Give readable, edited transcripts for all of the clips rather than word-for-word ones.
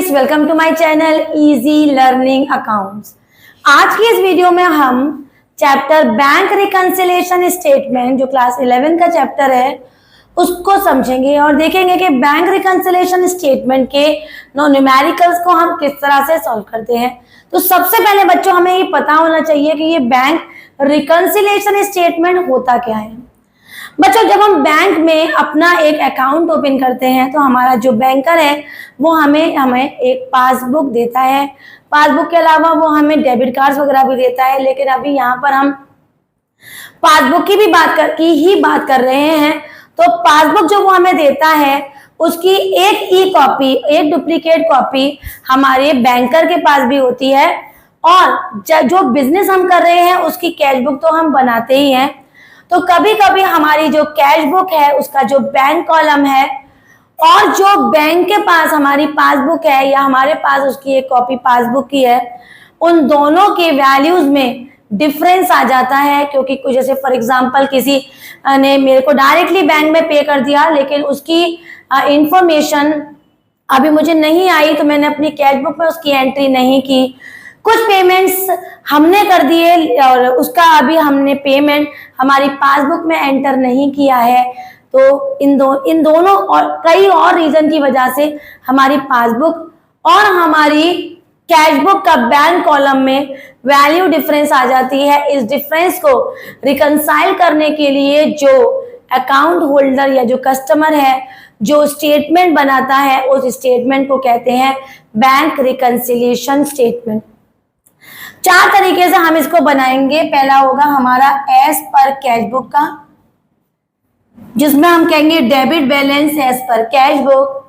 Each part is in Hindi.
Friends, welcome to my channel easy learning accounts. आज की इस वीडियो में हम चैप्टर बैंक रिकंसिलिएशन स्टेटमेंट जो क्लास 11 का चैप्टर है उसको समझेंगे और देखेंगे कि बैंक रिकंसिलिएशन स्टेटमेंट के न्यूमेरिकल्स को हम किस तरह से सॉल्व करते हैं। तो सबसे पहले बच्चों हमें ये पता होना चाहिए कि ये बैंक रिकंसिलिएशन स्टेटमेंट होता क्या है। बच्चों, जब हम बैंक में अपना एक अकाउंट ओपन करते हैं तो हमारा जो बैंकर है वो हमें एक पासबुक देता है। पासबुक के अलावा वो हमें डेबिट कार्ड्स वगैरह भी देता है, लेकिन अभी यहाँ पर हम पासबुक की ही बात कर रहे हैं। तो पासबुक जो वो हमें देता है उसकी एक ई कॉपी, एक डुप्लीकेट कॉपी हमारे बैंकर के पास भी होती है, और जो बिजनेस हम कर रहे हैं उसकी कैश बुक तो हम बनाते ही हैं। तो कभी कभी हमारी जो कैश बुक है उसका जो बैंक कॉलम है और जो बैंक के पास हमारी पासबुक है या हमारे पास उसकी एक कॉपी पासबुक की है, उन दोनों के वैल्यूज में डिफरेंस आ जाता है। क्योंकि कुछ जैसे फॉर एग्जांपल किसी ने मेरे को डायरेक्टली बैंक में पे कर दिया, लेकिन उसकी इंफॉर्मेशन अभी मुझे नहीं आई, तो मैंने अपनी कैश बुक में उसकी एंट्री नहीं की। कुछ पेमेंट्स हमने कर दिए और उसका अभी हमने पेमेंट हमारी पासबुक में एंटर नहीं किया है। तो इन दोनों और कई और रीजन की वजह से हमारी पासबुक और हमारी कैश बुक का बैंक कॉलम में वैल्यू डिफरेंस आ जाती है। इस डिफरेंस को रिकंसाइल करने के लिए जो अकाउंट होल्डर या जो कस्टमर है जो स्टेटमेंट बनाता है उस स्टेटमेंट को कहते हैं बैंक रिकंसिलिएशन स्टेटमेंट। 4 तरीके से हम इसको बनाएंगे। पहला होगा हमारा एज पर कैश बुक का, जिसमें हम कहेंगे debit balance as per cash book.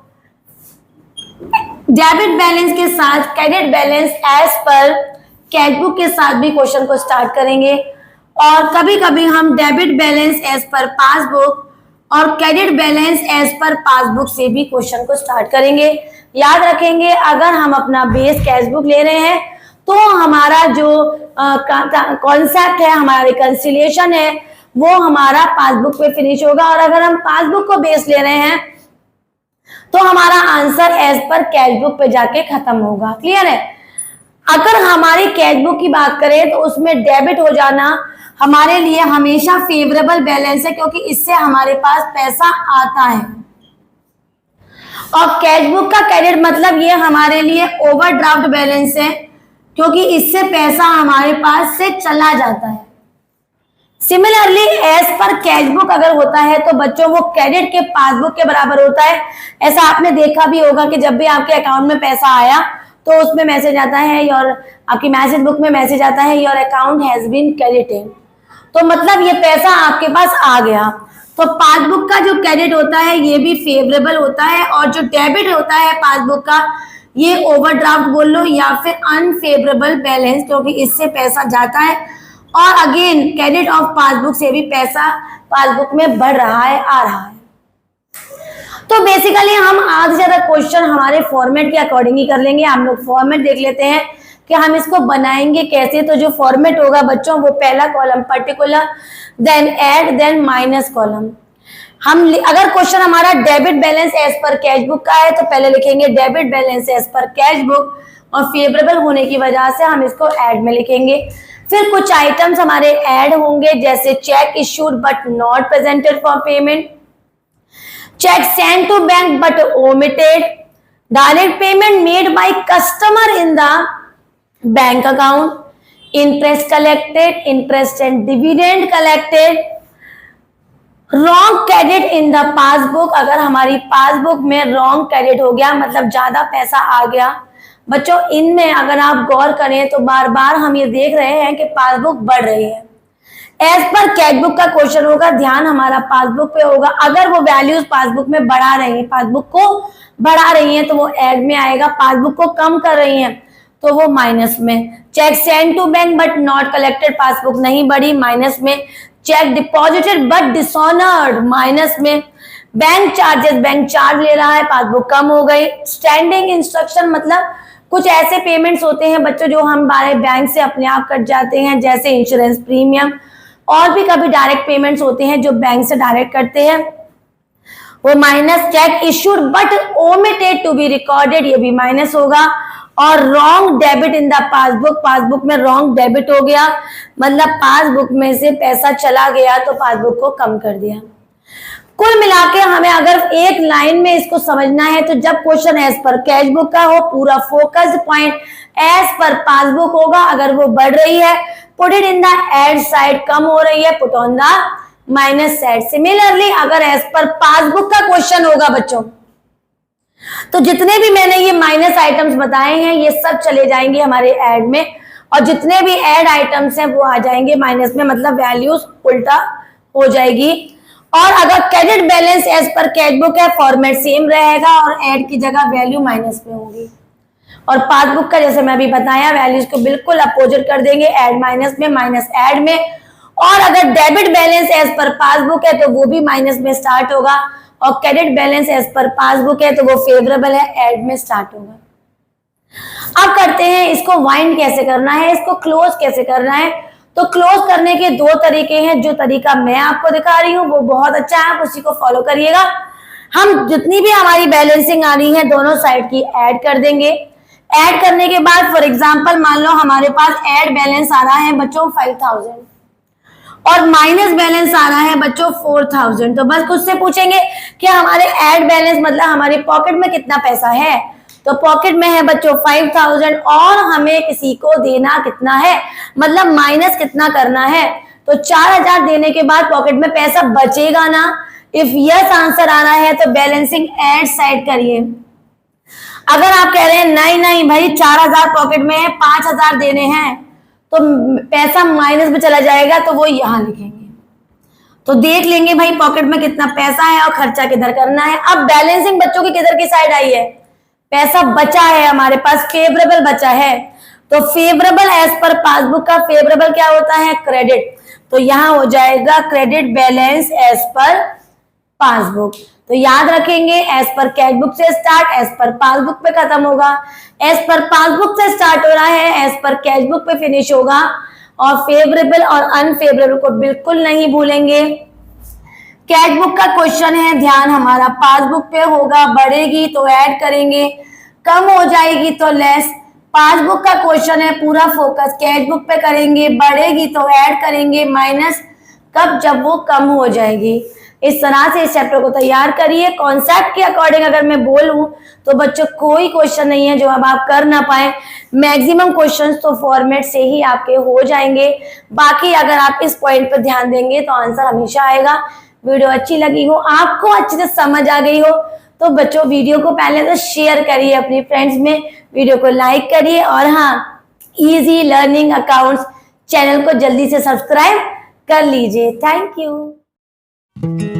Debit balance के साथ credit balance as per cash book के साथ भी क्वेश्चन को स्टार्ट करेंगे। और कभी कभी हम debit balance as per passbook और credit balance as per passbook से भी क्वेश्चन को स्टार्ट करेंगे। याद रखेंगे, अगर हम अपना बेस कैश बुक ले रहे हैं तो हमारा जो कॉन्सेप्ट है, हमारा रिकंसिलिएशन है, वो हमारा पासबुक पे फिनिश होगा। और अगर हम पासबुक को बेस ले रहे हैं तो हमारा answer as per cash book पे जाके खत्म होगा। क्लियर है? अगर हमारी कैश बुक की बात करें तो उसमें डेबिट हो जाना हमारे लिए हमेशा फेवरेबल बैलेंस है, क्योंकि इससे हमारे पास पैसा आता है। और कैश बुक का क्रेडिट मतलब ये हमारे लिए ओवरड्राफ्ट बैलेंस है, क्योंकि इससे पैसा हमारे पास से चला जाता है। Similarly as per cash book अगर होता है तो बच्चों वो क्रेडिट के पासबुक के बराबर होता है। ऐसा आपने देखा भी होगा कि जब भी आपके अकाउंट में पैसा आया तो उसमें मैसेज आता है और आपकी मैसेज बुक में मैसेज आता है your account has been credited. तो मतलब ये पैसा आपके पास आ गया। तो पासबुक का जो क्रेडिट होता है ये भी फेवरेबल होता है, और जो डेबिट होता है पासबुक का ये ओवरड्राफ्ट बोल लो या फिर अनफेवरेबल बैलेंस, क्योंकि इससे पैसा जाता है। और अगेन क्रेडिट ऑफ पासबुक से भी पैसा पासबुक में बढ़ रहा है, आ रहा है। तो बेसिकली हम आज ज्यादा क्वेश्चन हमारे फॉर्मेट के अकॉर्डिंग ही कर लेंगे। हम लोग फॉर्मेट देख लेते हैं कि हम इसको बनाएंगे कैसे। तो जो फॉर्मेट होगा बच्चों वो पहला column particular, then add, then minus column. हम अगर क्वेश्चन हमारा debit balance as per cash book का है तो पहले लिखेंगे debit balance as per cash book, और फेवरेबल होने की वजह से हम इसको ऐड में लिखेंगे। फिर कुछ आइटम्स हमारे ऐड होंगे, जैसे cheque issued but not presented for payment, cheque send to bank but omitted, direct payment made by customer in the bank account, interest collected, interest and dividend collected, wrong credit in the passbook. अगर हमारी पासबुक में रॉन्ग क्रेडिट हो गया मतलब ज्यादा पैसा आ गया। बच्चों, इनमें अगर आप गौर करें तो बार बार हम ये देख रहे हैं कि पासबुक बढ़ रही है। एज पर कैश बुक का क्वेश्चन होगा, ध्यान हमारा पासबुक पे होगा। अगर वो वैल्यूज पासबुक में बढ़ा रही है, पासबुक को बढ़ा रही है तो वो ऐड में आएगा। पासबुक को कम कर रही है तो वो माइनस में। Cheque send to bank but not collected, passbook नहीं बढ़ी, माइनस में। Cheque deposited but dishonoured, minus में। बैंक चार्जेस, बैंक चार्ज ले रहा है, पासबुक कम हो गई। स्टैंडिंग इंस्ट्रक्शन मतलब कुछ ऐसे पेमेंट्स होते हैं बच्चों जो हमारे बैंक से अपने आप कट जाते हैं, जैसे इंश्योरेंस प्रीमियम, और भी कभी डायरेक्ट पेमेंट्स होते हैं जो बैंक से डायरेक्ट करते हैं। वो minus cheque issued but omitted to be recorded, ये भी माइनस होगा। और wrong debit in the passbook, passbook में रॉन्ग डेबिट हो गया, मतलब पासबुक में से पैसा चला गया तो पासबुक को कम कर दिया। कुल मिला के हमें अगर एक लाइन में इसको समझना है तो जब question as per cash book का हो, पूरा focused point as per passbook होगा। अगर वो बढ़ रही है put it in the add side, कम हो रही है put on the minus side. Similarly अगर एज पर पासबुक का क्वेश्चन होगा बच्चों, तो जितने भी मैंने ये माइनस आइटम्स बताए हैं ये सब चले जाएंगे हमारे ऐड में, और जितने भी ऐड आइटम्स हैं वो आ जाएंगे माइनस में, मतलब वैल्यूज उल्टा हो जाएगी। और अगर credit balance as per cash book है फॉर्मेट सेम रहेगा और ऐड की जगह वैल्यू माइनस में होगी। और पासबुक का जैसे मैं अभी बताया वैल्यूज को बिल्कुल अपोजिट कर देंगे, ऐड माइनस में माइनस ऐड में। और अगर debit balance as per passbook है तो वो भी माइनस में स्टार्ट होगा, और credit balance as per passbook है तो वो फेवरेबल है, ऐड में स्टार्ट होगा। अब करते हैं इसको वाइंड कैसे करना है, इसको क्लोज कैसे करना है। तो क्लोज करने के दो तरीके हैं, जो तरीका मैं आपको दिखा रही हूँ वो बहुत अच्छा है, आप उसी को फॉलो करिएगा। हम जितनी भी हमारी बैलेंसिंग आ रही है दोनों साइड की ऐड कर देंगे। ऐड करने के बाद फॉर एग्जांपल मान लो हमारे पास ऐड बैलेंस आ रहा है बच्चों 5000 और माइनस बैलेंस आ रहा है बच्चों 4000। तो बस खुद से पूछेंगे कि हमारे ऐड बैलेंस मतलब हमारे पॉकेट में कितना पैसा है, तो पॉकेट में है बच्चों 5000 और हमें किसी को देना कितना है, मतलब माइनस कितना करना है। तो 4000 देने के बाद पॉकेट में पैसा बचेगा ना। इफ यस आंसर आना है तो बैलेंसिंग ऐड साइड करिए। अगर आप कह रहे हैं नहीं नहीं भाई 4000 पॉकेट में है 5000 देने हैं तो पैसा माइनस में चला जाएगा, तो वो यहां लिखेंगे। तो देख लेंगे भाई पॉकेट में कितना पैसा है और खर्चा किधर करना है। अब बैलेंसिंग बच्चों की किधर की साइड आई है, पैसा बचा है हमारे पास, फेवरेबल बचा है। तो फेवरेबल एज पर पासबुक का फेवरेबल क्या होता है, क्रेडिट। तो यहां हो जाएगा credit balance as per passbook. तो याद रखेंगे एज पर कैश बुक से स्टार्ट, एज पर पासबुक पे खत्म होगा। एज पर पासबुक से स्टार्ट हो रहा है, एज पर कैश बुक पे फिनिश होगा। और फेवरेबल और अनफेवरेबल को बिल्कुल नहीं भूलेंगे। कैश बुक का क्वेश्चन है, ध्यान हमारा पासबुक पे होगा, बढ़ेगी तो ऐड करेंगे, कम हो जाएगी तो लेस। पासबुक का क्वेश्चन है, पूरा फोकस कैश बुक पे करेंगे, बढ़ेगी तो ऐड करेंगे, माइनस कब, जब वो कम हो जाएगी। इस तरह से इस चैप्टर को तैयार करिए। कॉन्सेप्ट के अकॉर्डिंग अगर मैं बोलूं तो बच्चों कोई क्वेश्चन नहीं है जो अब आप कर ना पाए, मैक्सिमम क्वेश्चंस तो फॉर्मेट से ही आपके हो जाएंगे। बाकी अगर आप इस पॉइंट पर ध्यान देंगे तो आंसर हमेशा आएगा। वीडियो अच्छी लगी हो, आपको अच्छे से समझ आ गई हो तो बच्चों वीडियो को पहले तो शेयर करिए अपनी फ्रेंड्स में, वीडियो को लाइक करिए और हाँ इजी लर्निंग अकाउंट्स चैनल को जल्दी से सब्सक्राइब कर लीजिए। Thank you.